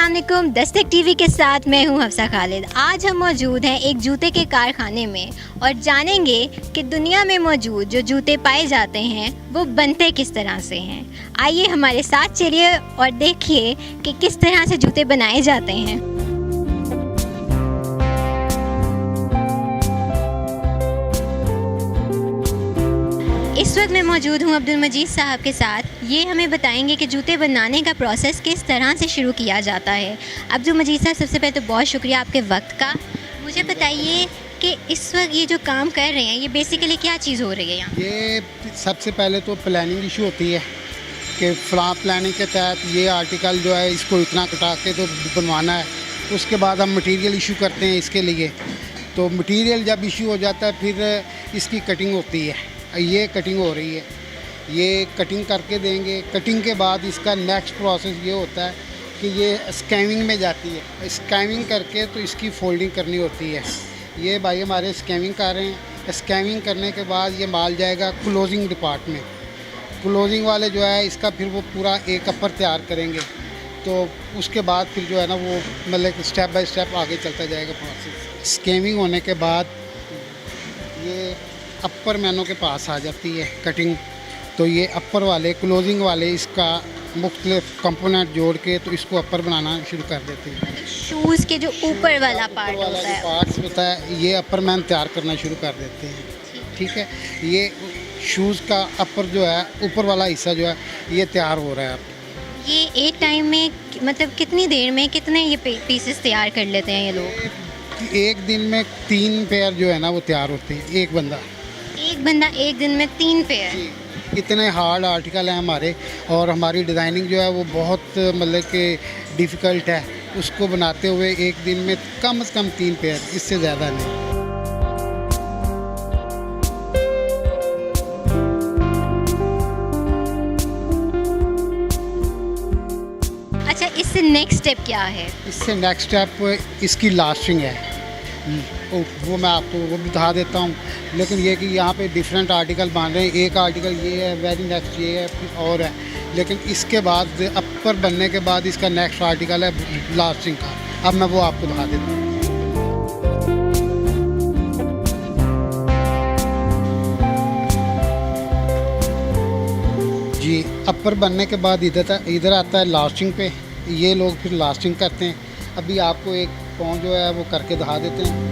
अस्सलाम वालेकुम। दस्तक टीवी के साथ मैं हूं हफ्सा खालिद। आज हम मौजूद हैं एक जूते के कारखाने में और जानेंगे कि दुनिया में मौजूद जो जूते पाए जाते हैं वो बनते किस तरह से हैं। आइए हमारे साथ चलिए और देखिए कि किस तरह से जूते बनाए जाते हैं। इस वक्त मैं मौजूद हूँ अब्दुल मजीद साहब के साथ। ये हमें बताएंगे कि जूते बनाने का प्रोसेस किस तरह से शुरू किया जाता है। अब्दुल मजीद साहब, सबसे पहले तो बहुत शुक्रिया आपके वक्त का। मुझे बताइए कि इस वक्त ये जो काम कर रहे हैं ये बेसिकली क्या चीज़ हो रही है यहाँ? ये सबसे पहले तो प्लानिंग इशू होती है कि फ्ला प्लानिंग के तहत ये आर्टिकल जो है इसको इतना कटा के तो बनवाना है। उसके बाद हम मटेरियल इशू करते हैं इसके लिए। तो मटेरियल जब इशू हो जाता है फिर इसकी कटिंग होती है। ये कटिंग हो रही है, ये कटिंग करके देंगे। कटिंग के बाद इसका नेक्स्ट प्रोसेस ये होता है कि ये स्कैनिंग में जाती है। स्कैनिंग करके तो इसकी फोल्डिंग करनी होती है। ये भाई हमारे स्कैनिंग कर रहे हैं। स्कैनिंग करने के बाद ये माल जाएगा क्लोजिंग डिपार्टमेंट। क्लोजिंग वाले जो है इसका फिर वो पूरा एक अपर तैयार करेंगे। तो उसके बाद फिर जो है ना वो मतलब स्टेप बाय स्टेप आगे चलता जाएगा प्रोसेस। स्कैनिंग होने के बाद ये अपर मैनों के पास आ जाती है कटिंग। तो ये अपर वाले क्लोजिंग वाले इसका मुख्तलिफ कंपोनेंट जोड़ के तो इसको अपर बनाना शुरू कर देते हैं। शूज़ के जो ऊपर वाला पार्ट होता है, पार्ट्स होता है ये अपर मैन तैयार करना शुरू कर देते हैं। ठीक है, ये शूज़ का अपर जो है ऊपर वाला हिस्सा जो है ये तैयार हो रहा है। अब ये एक टाइम में मतलब कितनी देर में कितने ये पीसेस तैयार कर लेते हैं ये लोग? एक दिन में 3 पेयर जो है ना वो तैयार होते हैं। एक बंदा एक दिन में 3 पेयर। इतने हार्ड आर्टिकल हैं हमारे और हमारी डिज़ाइनिंग जो है वो बहुत मतलब कि डिफ़िकल्ट है। उसको बनाते हुए एक दिन में कम से कम 3 पेयर, इससे ज़्यादा नहीं। अच्छा, इससे नेक्स्ट स्टेप क्या है? इससे नेक्स्ट स्टेप इसकी लास्टिंग है। वो मैं आपको वो बता देता हूँ। लेकिन ये कि यहाँ पे डिफरेंट आर्टिकल बन रहे हैं। एक आर्टिकल ये है, वेरी नेक्स्ट ये है, फिर और है। लेकिन इसके बाद अपर बनने के बाद इसका नेक्स्ट आर्टिकल है लास्टिंग का। अब मैं वो आपको बता देता हूँ। जी, अपर बनने के बाद इधर आता है लास्टिंग पे। ये लोग फिर लास्टिंग करते हैं। अभी आपको एक पाँव जो है वो करके दिखा देते हैं।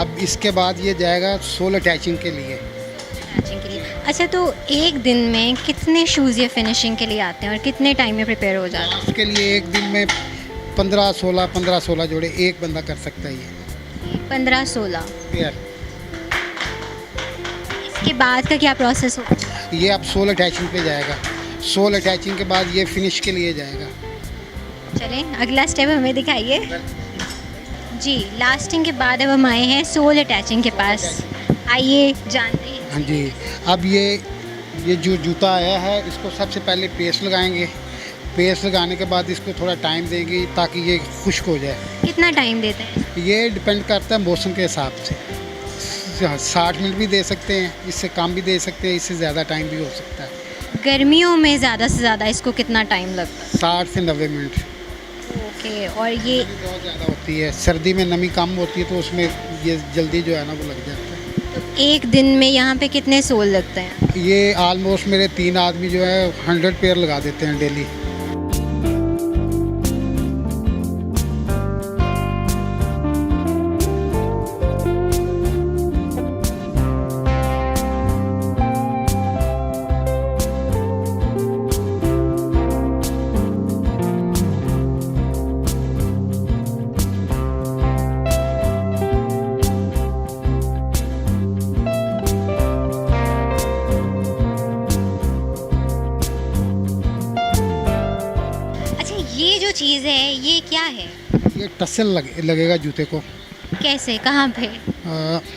अब इसके बाद ये जाएगा सोल अटैचिंग के लिए। अच्छा, तो एक दिन में कितने शूज़ ये फिनिशिंग के लिए आते हैं और कितने टाइम में प्रिपेयर हो जाते हैं? उसके लिए एक दिन में 15-16 जोड़े एक बंदा कर सकता है। ये 15-16 पेयर। इसके बाद का क्या प्रोसेस होगा? ये अब सोल अटैचिंग पे जाएगा। सोल अटैचिंग के बाद ये फिनिश के लिए जाएगा। चलें अगला स्टेप हमें दिखाइए। जी, लास्टिंग के बाद अब हम आए हैं सोल अटैचिंग के पास। आइए जानते हैं। हाँ जी, अब ये जो जूता आया है इसको सबसे पहले पेस्ट लगाएंगे। पेस्ट लगाने के बाद इसको थोड़ा टाइम देंगे ताकि ये खुश्क हो जाए। कितना टाइम देते हैं? ये डिपेंड करता है मौसम के हिसाब से। 60 मिनट भी दे सकते हैं, इससे कम भी दे सकते हैं, इससे ज़्यादा टाइम भी हो सकता है। गर्मियों में ज़्यादा से ज़्यादा इसको कितना टाइम लगता है? 60 से 90 मिनट। ओके, और ये बहुत ज़्यादा होती है। सर्दी में नमी कम होती है तो उसमें ये जल्दी जो है ना वो लग जाता है। तो एक दिन में यहाँ पे कितने सोल लगते हैं? ये आलमोस्ट मेरे 3 आदमी जो है 100 पेयर लगा देते हैं डेली। ये टसल लगेगा जूते को। कैसे, कहाँ पे?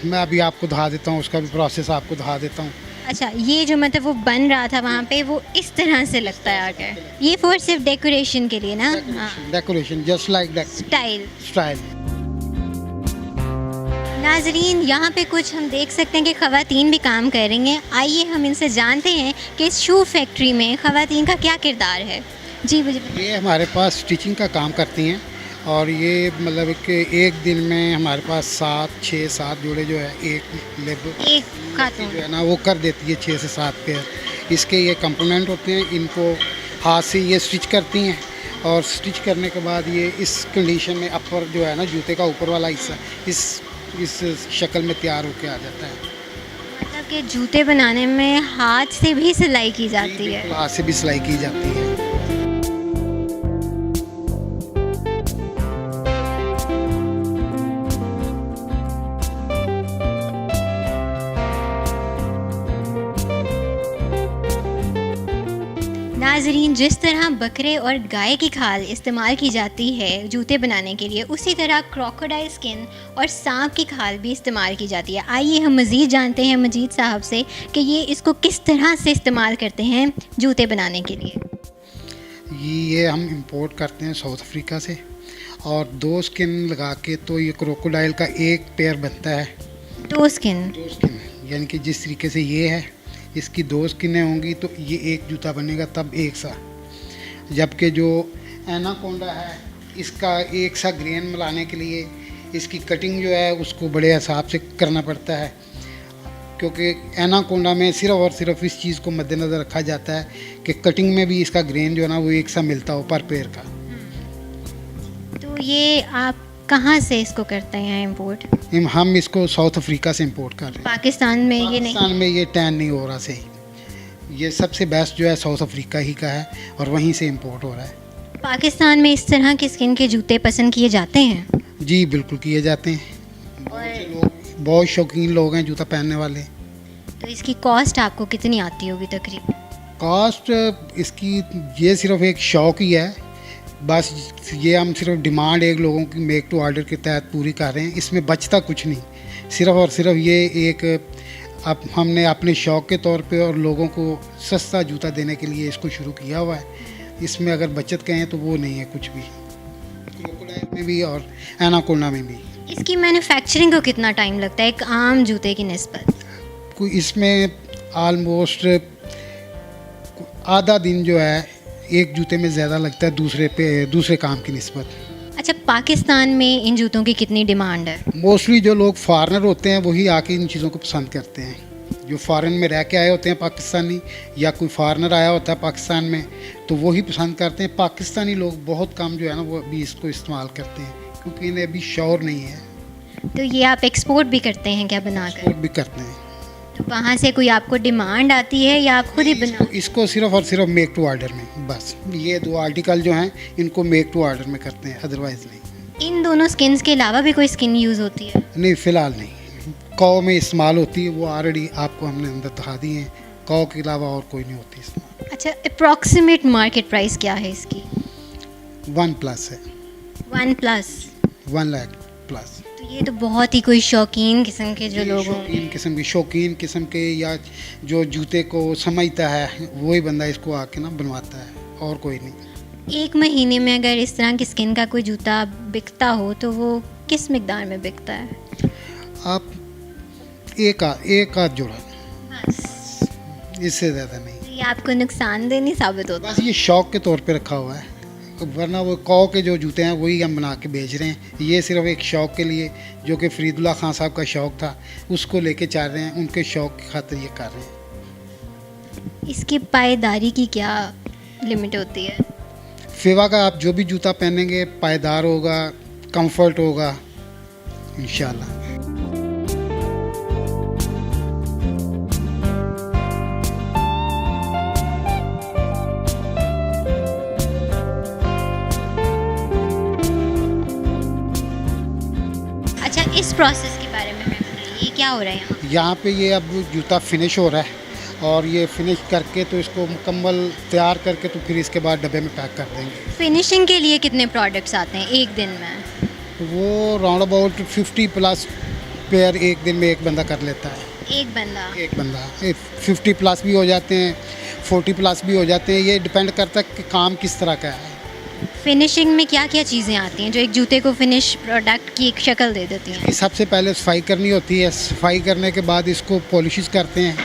मैं अभी आपको दिखा देता हूँ, उसका भी प्रोसेस आपको दिखा देता हूँ। अच्छा, ये जो मतलब वो बन रहा था वहाँ पे, वो इस तरह से लगता है आकर। ये फॉर सिर्फ डेकोरेशन के लिए ना? हाँ, decoration just like that style. Style. नाजरीन, यहाँ पे कुछ हम देख सकते हैं कि ख़वातीन भी काम कर रही हैं। आइए हम इनसे जानते हैं कि इस शू फैक्ट्री में ख़वातीन का क्या किरदार है। जी मुझे ये हमारे पास स्टिचिंग का काम करती हैं और ये मतलब कि एक दिन में हमारे पास 6-7 जोड़े जो है एक लेबर एक खातून जो है ना वो कर देती है 6 से 7 पेयर। इसके ये कंपोनेंट होते हैं, इनको हाथ से ये स्टिच करती हैं और स्टिच करने के बाद ये इस कंडीशन में अपर जो है ना जूते का ऊपर वाला हिस्सा इस शक्ल में तैयार होके आ जाता है। मतलब कि जूते बनाने में हाथ से भी सिलाई की जाती है। हाथ से भी सिलाई की जाती है। नाजरीन, जिस तरह बकरे और गाय की खाल इस्तेमाल की जाती है जूते बनाने के लिए, उसी तरह क्रोकोडाइल स्किन और सांप की खाल भी इस्तेमाल की जाती है। आइए हम मज़ीद जानते हैं मजीद साहब से कि ये इसको किस तरह से इस्तेमाल करते हैं जूते बनाने के लिए। ये हम इंपोर्ट करते हैं साउथ अफ्रीका से और 2 स्किन लगा के तो ये क्रोकोडाइल का एक पेयर बनता है। 2 स्किन? 2 स्किन यानी कि जिस तरीके से ये है, इसकी 2 स्किनें होंगी तो ये एक जूता बनेगा तब एक सा। जबकि जो एनाकोंडा है इसका एक सा ग्रेन मिलाने के लिए इसकी कटिंग जो है उसको बड़े हिसाब से करना पड़ता है, क्योंकि एनाकोंडा में सिर्फ और सिर्फ इस चीज़ को मद्देनज़र रखा जाता है कि कटिंग में भी इसका ग्रेन जो है ना वो एक सा मिलता हो पर पेयर का। तो ये आप कहाँ से इसको करते हैं इंपोर्ट? हम इसको साउथ अफ्रीका से इंपोर्ट कर रहे हैं। पाकिस्तान में ये नहीं? पाकिस्तान में ये टैन नहीं हो रहा सही। ये सबसे बेस्ट जो है साउथ अफ्रीका ही का है और वहीं से इंपोर्ट हो रहा है। पाकिस्तान में इस तरह के स्किन के जूते पसंद किए जाते हैं? जी बिल्कुल किए जाते हैं। बहुत शौकीन लोग हैं जूता पहनने वाले। तो इसकी कॉस्ट आपको कितनी आती होगी तकरीबन? कॉस्ट इसकी ये सिर्फ एक शौक ही है, बस ये हम सिर्फ डिमांड एक लोगों की मेक टू ऑर्डर के तहत पूरी कर रहे हैं। इसमें बचता कुछ नहीं, सिर्फ और सिर्फ ये एक अब हमने अपने शौक़ के तौर पे और लोगों को सस्ता जूता देने के लिए इसको शुरू किया हुआ है। इसमें अगर बचत कहें तो वो नहीं है कुछ भी, क्रोकोडाइल में भी और एनाकोंडा में भी। इसकी मैन्युफैक्चरिंग को कितना टाइम लगता है एक आम जूते की निस्बत? कोई इसमें आलमोस्ट आधा दिन जो है एक जूते में ज़्यादा लगता है दूसरे काम की निस्बत। अच्छा, पाकिस्तान में इन जूतों की कितनी डिमांड है? मोस्टली जो लोग फॉरेनर होते हैं वही आके इन चीज़ों को पसंद करते हैं। जो फॉरेन में रह के आए होते हैं पाकिस्तानी, या कोई फॉरेनर आया होता है पाकिस्तान में, तो वही पसंद करते हैं। पाकिस्तानी लोग बहुत कम जो है ना वो अभी इसको इस्तेमाल करते हैं, क्योंकि इन्हें अभी शौर नहीं है। तो ये आप एक्सपोर्ट भी करते हैं क्या बनाकर? एक्सपोर्ट भी करते हैं। तो वहाँ से कोई आपको डिमांड आती है या आप खुद ही बना? इसको सिर्फ और सिर्फ मेक टू ऑर्डर में, बस ये 2 आर्टिकल जो हैं इनको मेक टू ऑर्डर में करते हैं, अदरवाइज़ नहीं। इन दोनों स्किन्स के अलावा भी कोई स्किन यूज़ होती है? नहीं, फ़िलहाल नहीं। कौ में इस्तेमाल होती है, वो ऑलरेडी आपको हमने अंदर दिखा दी हैं। कौ के अलावा और कोई नहीं होती इस्तेमाल। अच्छा, अप्रॉक्सीमेट मार्केट प्राइस क्या है इसकी? 1+ है। 1+? 1 लाख प्लस। तो ये तो बहुत ही कोई शौकीन किस्म के जो लोग होंगे, शौकीन किस्म के, या जो जूते को समझता है वही बंदा इसको आके ना बनवाता है, और कोई नहीं। एक महीने में अगर इस तरह की स्किन का कोई जूता बिकता हो तो वो किस मिकदार में बिकता है? आप एक आध जोड़ा, बस? इससे ज़्यादा नहीं। ये आपको नुकसानदेह नहीं साबित होता? बस ये शौक के तौर पे रखा हुआ है, वरना वो कौ के जो जूते हैं वही हम बना के बेच रहे हैं। ये सिर्फ एक शौक़ के लिए, जो कि फरीदुल्लाह खान साहब का शौक़ था, उसको लेके चल रहे हैं। उनके शौक़ की खातिर ये कर रहे हैं। इसकी पायदारी की क्या लिमिट होती है? फेवा का आप जो भी जूता पहनेंगे पायदार होगा, कंफर्ट होगा इंशाल्लाह। अच्छा, इस प्रोसेस के बारे में बताइए, ये क्या हो रहा है यहाँ? यहाँ पे ये अब जूता फिनिश हो रहा है और ये फिनिश करके तो इसको मुकम्मल तैयार करके तो फिर इसके बाद डब्बे में पैक कर देंगे। फिनिशिंग के लिए कितने प्रोडक्ट्स आते हैं एक दिन में? वो राउंड अबाउट 50 प्लस पेयर एक दिन में एक बंदा कर लेता है। एक बंदा? एक बंदा 50 प्लस भी हो जाते हैं, 40 प्लस भी हो जाते हैं, ये डिपेंड करता है कि काम किस तरह का है। फिनिशिंग में क्या क्या चीज़ें आती हैं जो एक जूते को फिनिश प्रोडक्ट की एक शक्ल दे देती हैं? सबसे पहले सफाई करनी होती है, सफाई करने के बाद इसको पॉलिश करते हैं,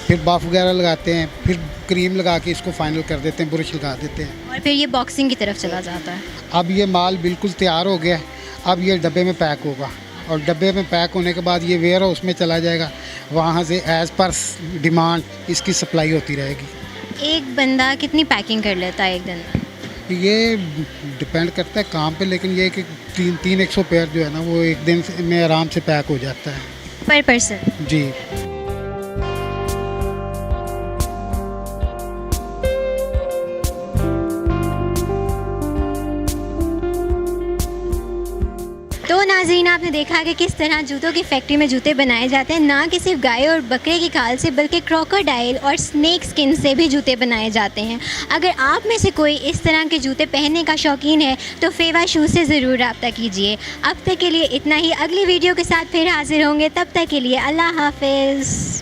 फिर बाफ वगैरह लगाते हैं, फिर क्रीम लगा के इसको फाइनल कर देते हैं, ब्रश लगा देते हैं। और फिर ये बॉक्सिंग की तरफ चला जाता है। अब ये माल बिल्कुल तैयार हो गया है, अब ये डब्बे में पैक होगा और डब्बे में पैक होने के बाद ये वेयर हाउस में चला जाएगा, वहाँ से एज़ पर डिमांड इसकी सप्लाई होती रहेगी। एक बंदा कितनी पैकिंग कर लेता है एक दिन में? ये डिपेंड करता है काम पे, लेकिन ये कि 300 पेयर जो है ना वो एक दिन में आराम से पैक हो जाता है पर पर्सन? जी। तो नाज़रीन, आपने देखा कि किस तरह जूतों की फैक्ट्री में जूते बनाए जाते हैं। ना कि सिर्फ गाय और बकरे की खाल से बल्कि क्रोकोडाइल और स्नेक स्किन से भी जूते बनाए जाते हैं। अगर आप में से कोई इस तरह के जूते पहनने का शौकीन है तो फेवा शूज़ से ज़रूर रब्ता कीजिए। अब तक के लिए इतना ही, अगली वीडियो के साथ फिर हाजिर होंगे, तब तक के लिए अल्लाह हाफ़िज़।